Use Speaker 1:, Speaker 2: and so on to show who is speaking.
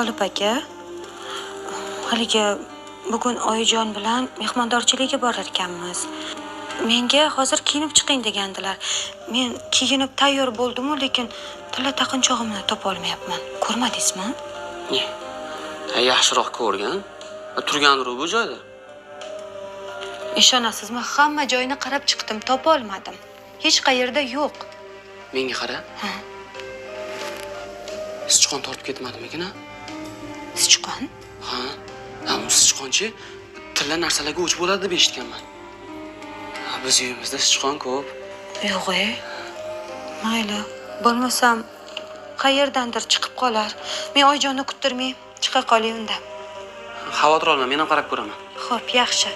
Speaker 1: Tolib aka, haligi bugun oyijon bilan mehmondorchilikka borar ekanmiz. Menga hozir kiyinib chiqing degandilar. Men kiyinib tayyor bo'ldim-u, lekin tilla taqinchog'imni topa olmayapman. Ko'rmadingizmi?
Speaker 2: Yaxshiroq ko'rgan. Turgandir bu joyda.
Speaker 1: Ishonasizmi? Hamma joyni qarab chiqdim, topa olmadim. Hech qayerda yo'q.
Speaker 2: Menga qara.
Speaker 1: Ha,
Speaker 2: Sichqon tortib ketmadimikin?
Speaker 1: sichqon?
Speaker 2: Ha, u sichqonchi tilla narsalarga o'ch bo'ladi deb eshitganman. Biz uyimizda sichqon ko'p.
Speaker 1: Yo'q-e. Mayli, bo'lmasam qayerdandir chiqib qolar. Men oyjonni kuttirmay chiqa qolay unda.
Speaker 2: Xavotir olma, men ham qarab ko'raman.
Speaker 1: Xo'p, yaxshi.